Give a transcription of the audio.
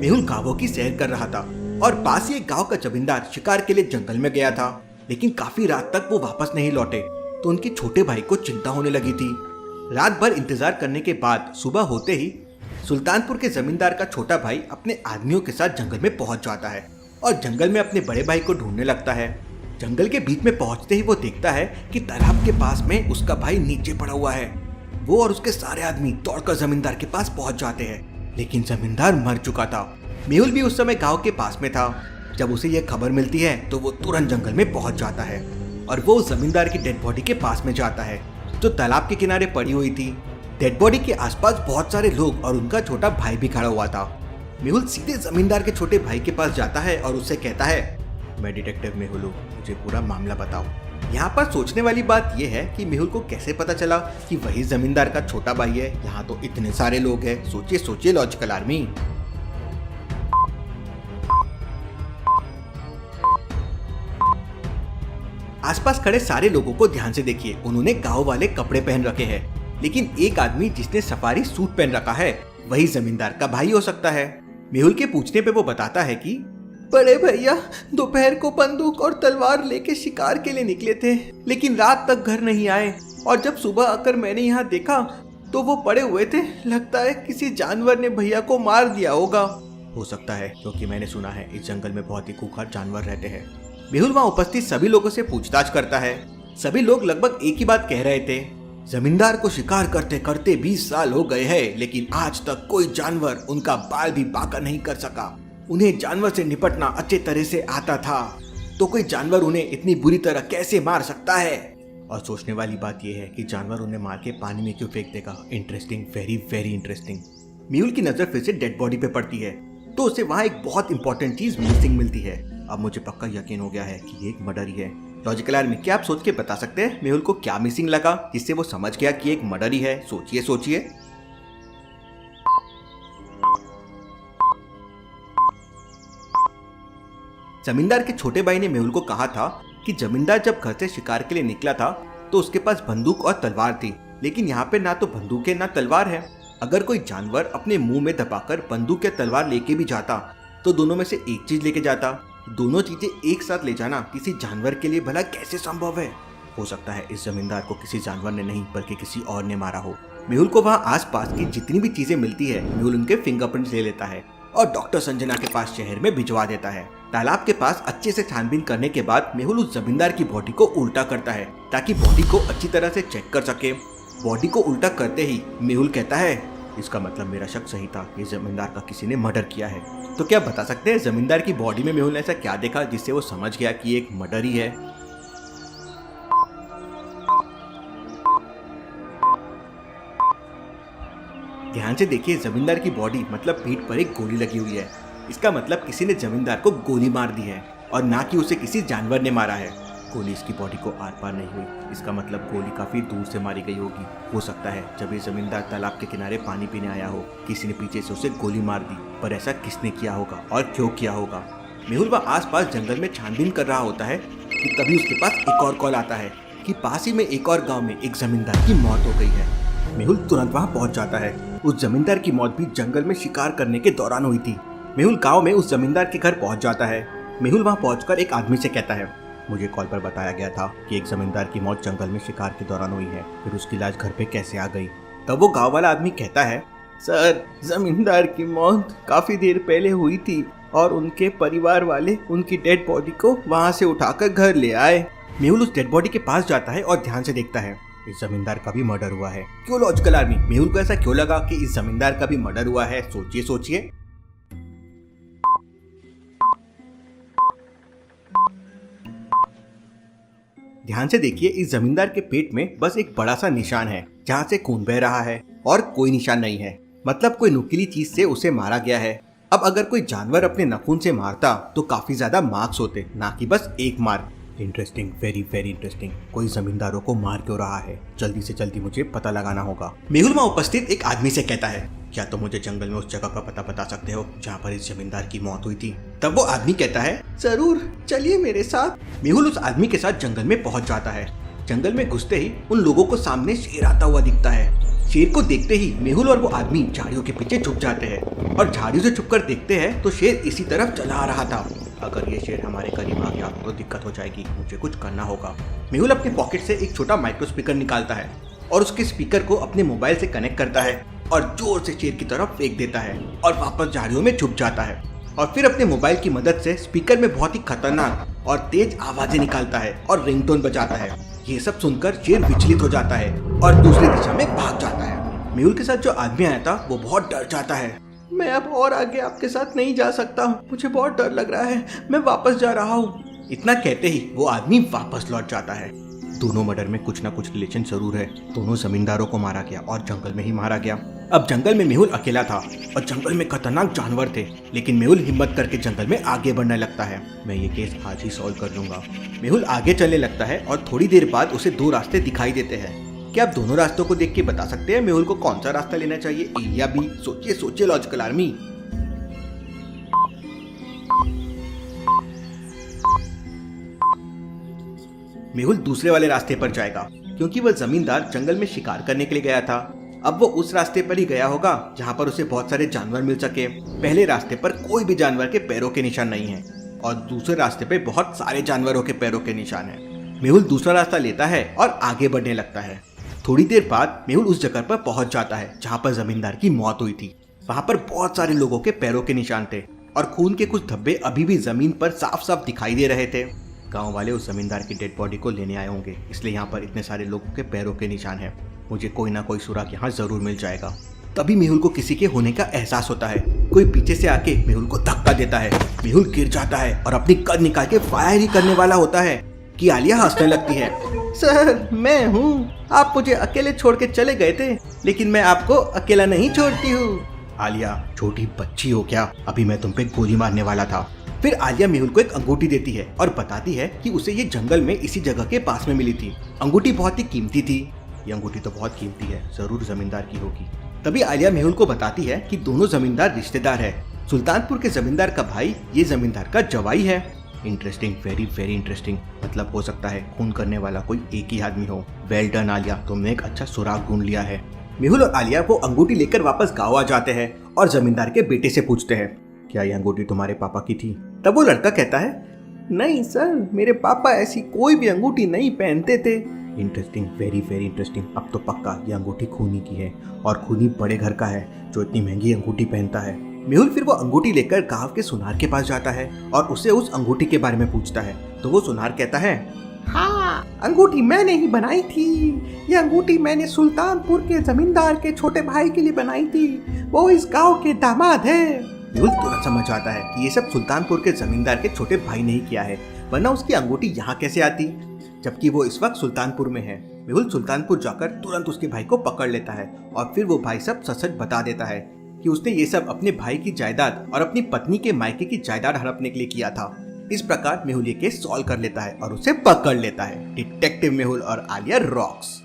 मेहुल गांवों की सैर कर रहा था और पास ही एक गांव का जमींदार शिकार के लिए जंगल में गया था, लेकिन काफी रात तक वो वापस नहीं लौटे तो उनके छोटे भाई को चिंता होने लगी थी। रात भर इंतजार करने के बाद सुबह होते ही सुल्तानपुर के जमींदार का छोटा भाई अपने आदमियों के साथ जंगल में पहुंच जाता है और जंगल में अपने बड़े भाई को ढूंढने लगता है। जंगल के बीच में पहुंचते ही वो देखता है कि तालाब के पास में उसका भाई नीचे पड़ा हुआ है। वो और उसके सारे आदमी दौड़कर जमींदार के पास पहुंच जाते हैं, लेकिन जमींदार मर चुका था। मेहुल भी उस समय गांव के पास में था। जब उसे यह खबर मिलती है तो वो तुरंत जंगल में पहुंच जाता है और वो उस जमींदार की डेड बॉडी के पास में जाता है जो तालाब के किनारे पड़ी हुई थी। डेड बॉडी के आसपास बहुत सारे लोग और उनका छोटा भाई भी खड़ा हुआ था। मेहुल सीधे जमींदार के छोटे भाई के पास जाता है और उससे कहता है, मैं डिटेक्टिव मेहुल हूँ, मुझे पूरा मामला बताओ। यहाँ पर सोचने वाली बात यह है कि मेहुल को कैसे पता चला कि वही जमींदार का छोटा भाई है। यहाँ तो इतने सारे लोग हैं, सोचिए सोचिए लॉजिकल आर्मी। आसपास खड़े सारे लोगों को ध्यान से देखिए, उन्होंने गांव वाले कपड़े पहन रखे हैं, लेकिन एक आदमी जिसने सफारी सूट पहन रखा है वही जमींदार का भाई हो सकता है। मेहुल के पूछने पे वो बताता है कि बड़े भैया दोपहर को बंदूक और तलवार लेके शिकार के लिए निकले थे, लेकिन रात तक घर नहीं आए और जब सुबह आकर मैंने यहाँ देखा तो वो पड़े हुए थे। लगता है किसी जानवर ने भैया को मार दिया होगा। हो सकता है, क्योंकि मैंने सुना है इस जंगल में बहुत ही खूंखार जानवर रहते हैं। मेहुल वहाँ उपस्थित सभी लोगों से पूछताछ करता है। सभी लोग लगभग एक ही बात कह रहे थे, जमींदार को शिकार करते करते 20 साल हो गए हैं, लेकिन आज तक कोई जानवर उनका बाल भी बांका नहीं कर सका। उन्हें जानवर से निपटना अच्छे तरह से आता था, तो कोई जानवर उन्हें इतनी बुरी तरह कैसे मार सकता है। और सोचने वाली बात यह है कि जानवर उन्हें मार के पानी में क्यों फेंक देगा। Interesting, very very interesting. Mehul की नजर फिर से डेड बॉडी पे पड़ती है तो उसे वहाँ एक बहुत इंपॉर्टेंट चीज मिसिंग मिलती है। अब मुझे पक्का यकीन हो गया है कि ये एक मर्डर ही है। लॉजिकल आर्मी, क्या आप सोच के बता सकते हैं मेहुल को क्या मिसिंग लगा जिससे वो समझ गया कि एक मर्डर ही है? सोचिए सोचिए। जमींदार के छोटे भाई ने मेहुल को कहा था कि जमींदार जब घर से शिकार के लिए निकला था तो उसके पास बंदूक और तलवार थी, लेकिन यहाँ पे ना तो बंदूक है ना तलवार है। अगर कोई जानवर अपने मुंह में दबाकर बंदूक या तलवार लेके भी जाता तो दोनों में से एक चीज लेके जाता। दोनों चीजें एक साथ ले जाना किसी जानवर के लिए भला कैसे संभव है? हो सकता है इस जमींदार को किसी जानवर ने नहीं बल्कि किसी और ने मारा हो। मेहुल को वहाँ आसपास की जितनी भी चीजें मिलती है मेहुल उनके फिंगरप्रिंट्स ले लेता है और डॉक्टर संजना के पास शहर में भिजवा देता है। तालाब के पास अच्छे से छानबीन करने के बाद मेहुल उस जमींदार की बॉडी को उल्टा करता है ताकि बॉडी को अच्छी तरह से चेक कर सके। बॉडी को उल्टा करते ही मेहुल कहता है, इसका मतलब मेरा शक सही था, ये जमींदार का किसी ने मर्डर किया है। तो क्या बता सकते हैं जमींदार की बॉडी में मेहुल ने ऐसा क्या देखा जिससे वो समझ गया कि एक मर्डर ही है? ध्यान से देखिए, जमींदार की बॉडी मतलब पीठ पर एक गोली लगी हुई है। इसका मतलब किसी ने जमींदार को गोली मार दी है और ना कि उसे किसी जानवर ने मारा है। गोली इसकी बॉडी को आर पार नहीं हुई, इसका मतलब गोली काफी दूर से मारी गई होगी। हो सकता है जब ये जमींदार तालाब के किनारे पानी पीने आया हो किसी ने पीछे से उसे गोली मार दी, पर ऐसा किसने किया होगा और क्यों किया होगा? मेहुल वह आसपास जंगल में छानबीन कर रहा होता है कि तभी उसके पास एक और कॉल आता है कि पास ही में एक और गाँव में एक जमींदार की मौत हो गई है। मेहुल तुरंत वहाँ पहुँच जाता है। उस जमींदार की मौत भी जंगल में शिकार करने के दौरान हुई थी। मेहुल गाँव में उस जमींदार के घर पहुँच जाता है। मेहुल वहाँ पहुँचकर एक आदमी से कहता है, मुझे कॉल पर बताया गया था कि एक जमींदार की मौत जंगल में शिकार के दौरान हुई है, फिर उसकी लाश घर पे कैसे आ गई? तब वो गांव वाला आदमी कहता है, सर जमींदार की मौत काफी देर पहले हुई थी और उनके परिवार वाले उनकी डेड बॉडी को वहां से उठाकर घर ले आए। मेहुल उस डेड बॉडी के पास जाता है और ध्यान से देखता है, इस जमींदार का भी मर्डर हुआ है। क्यों लॉजिकल आर्मी, मेहुल को ऐसा क्यों लगा कि इस जमींदार का भी मर्डर हुआ है? सोचिए सोचिए। ध्यान से देखिए, इस जमींदार के पेट में बस एक बड़ा सा निशान है जहाँ से खून बह रहा है और कोई निशान नहीं है। मतलब कोई नुकीली चीज से उसे मारा गया है। अब अगर कोई जानवर अपने नाखून से मारता तो काफी ज्यादा मार्क्स होते, ना कि बस एक mark. Interesting, very very interesting. कोई जमींदारों को मार क्यों रहा है? जल्दी से जल्दी मुझे पता लगाना होगा। मेहुल वहाँ उपस्थित एक आदमी से कहता है, क्या तुम मुझे जंगल में उस जगह का पता बता सकते हो जहाँ पर इस जमींदार की मौत हुई थी? तब वो आदमी कहता है, जरूर, चलिए मेरे साथ। मेहुल उस आदमी के साथ जंगल में पहुंच जाता है। जंगल में घुसते ही उन लोगों को सामने शेर आता हुआ दिखता है। शेर को देखते ही मेहुल और वो आदमी झाड़ियों के पीछे छुप जाते हैं और झाड़ियों से छुपकर देखते हैं तो शेर इसी तरफ चला आ रहा था। अगर ये शेर हमारे करीब आ गया तो दिक्कत हो जाएगी, मुझे कुछ करना होगा। मेहुल अपने पॉकेट से एक छोटा माइक्रो स्पीकर निकालता है और उसके स्पीकर को अपने मोबाइल से कनेक्ट करता है और जोर से शेर की तरफ फेंक देता है और वापस झाड़ियों में छुप जाता है। और फिर अपने मोबाइल की मदद से स्पीकर में बहुत ही खतरनाक और तेज आवाजें निकालता है और रिंगटोन बजाता है। ये सब सुनकर शेर विचलित हो जाता है और दूसरी दिशा में भाग जाता है। मेहुल के साथ जो आदमी आया था वो बहुत डर जाता है। मैं अब और आगे आपके साथ नहीं जा सकता हूँ, मुझे बहुत डर लग रहा है, मैं वापस जा रहा हूँ। इतना कहते ही वो आदमी वापस लौट जाता है। दोनों मर्डर में कुछ ना कुछ रिलेशन जरूर है। दोनों जमींदारों को मारा गया और जंगल में ही मारा गया। अब जंगल में मेहुल अकेला था और जंगल में खतरनाक जानवर थे, लेकिन मेहुल हिम्मत करके जंगल में आगे बढ़ने लगता है। मैं ये केस आज ही सॉल्व कर लूंगा। मेहुल आगे चलने लगता है और थोड़ी देर बाद उसे दो रास्ते दिखाई देते हैं। क्या आप दोनों रास्तों को देख के बता सकते हैं मेहुल को कौन सा रास्ता लेना चाहिए, ए या बी? सोचिए सोचिए लॉजिकल आर्मी। मेहुल दूसरे वाले रास्ते पर जाएगा क्योंकि वह जमींदार जंगल में शिकार करने के लिए गया था। अब वो उस रास्ते पर ही गया होगा जहाँ पर उसे बहुत सारे जानवर मिल सके। पहले रास्ते पर कोई भी जानवर के पैरों के निशान नहीं है और दूसरे रास्ते पे बहुत सारे जानवरों के पैरों के निशान है। मेहुल दूसरा रास्ता लेता है और आगे बढ़ने लगता है। थोड़ी देर बाद मेहुल उस जगह पर पहुंच जाता है जहाँ पर जमींदार की मौत हुई थी। वहाँ पर बहुत सारे लोगों के पैरों के निशान थे और खून के कुछ धब्बे अभी भी जमीन पर साफ साफ दिखाई दे रहे थे। गांव वाले उस जमींदार की डेड बॉडी को लेने आए होंगे, इसलिए यहाँ पर इतने सारे लोगों के पैरों के निशान हैं। मुझे कोई ना कोई सुराग यहाँ जरूर मिल जाएगा। तभी मेहुल को किसी के होने का एहसास होता है। कोई पीछे से आके मेहुल को धक्का देता है। मेहुल गिर जाता है और अपनी गन निकाल के फायर ही करने वाला होता है कि आलिया हंसने लगती है। सर मैं हूँ, आप मुझे अकेले छोड़ के चले गए थे, लेकिन मैं आपको अकेला नहीं छोड़ती हूँ। आलिया छोटी बच्ची हो क्या, अभी मैं तुम पे गोली मारने वाला था। फिर आलिया मेहुल को एक अंगूठी देती है और बताती है कि उसे ये जंगल में इसी जगह के पास में मिली थी। अंगूठी बहुत ही कीमती थी। ये अंगूठी तो बहुत कीमती है, जरूर जमींदार की होगी। तभी आलिया मेहुल को बताती है कि दोनों जमींदार रिश्तेदार है। सुल्तानपुर के जमींदार का भाई ये जमींदार का जवाई है। Interesting, very very interesting. मतलब हो सकता है खून करने वाला कोई एक ही आदमी हो। वेल डन आलिया, तुमने एक अच्छा सुराग ढूंढ लिया है। मेहुल और आलिया वो अंगूठी लेकर वापस गाँव आ जाते हैं और जमींदार के बेटे से पूछते हैं, क्या ये अंगूठी तुम्हारे पापा की थी? तब वो लड़का कहता है, नहीं सर, मेरे पापा ऐसी कोई भी अंगूठी नहीं पहनते थे। Interesting, very very interesting. अब तो पक्का ये अंगूठी खूनी की है और खूनी बड़े घर का है जो इतनी महंगी अंगूठी पहनता है। मेहुल फिर वो अंगूठी लेकर गांव के सुनार के पास जाता है और उसे उस अंगूठी के बारे में पूछता है। तो वो सुनार कहता है, हाँ, अंगूठी मैंने ही बनाई थी। ये अंगूठी मैंने सुल्तानपुर के जमींदार के छोटे भाई के लिए बनाई थी, वो इस गाँव के दामाद है। मेहुल तुरंत समझ आता है कि ये सब सुल्तानपुर के जमींदार के छोटे भाई ने ही किया है, वरना उसकी अंगूठी यहाँ कैसे आती, जबकि वो इस वक्त सुल्तानपुर में है। मेहुल सुल्तानपुर जाकर तुरंत उसके भाई को पकड़ लेता है और फिर वो भाई सब सच बता देता है कि उसने ये सब अपने भाई की जायदाद और अपनी पत्नी के मायके की जायदाद हड़पने के लिए किया था। इस प्रकार मेहुल ये केस सॉल्व कर लेता है और उसे पकड़ लेता है। डिटेक्टिव मेहुल और आलिया रॉक्स।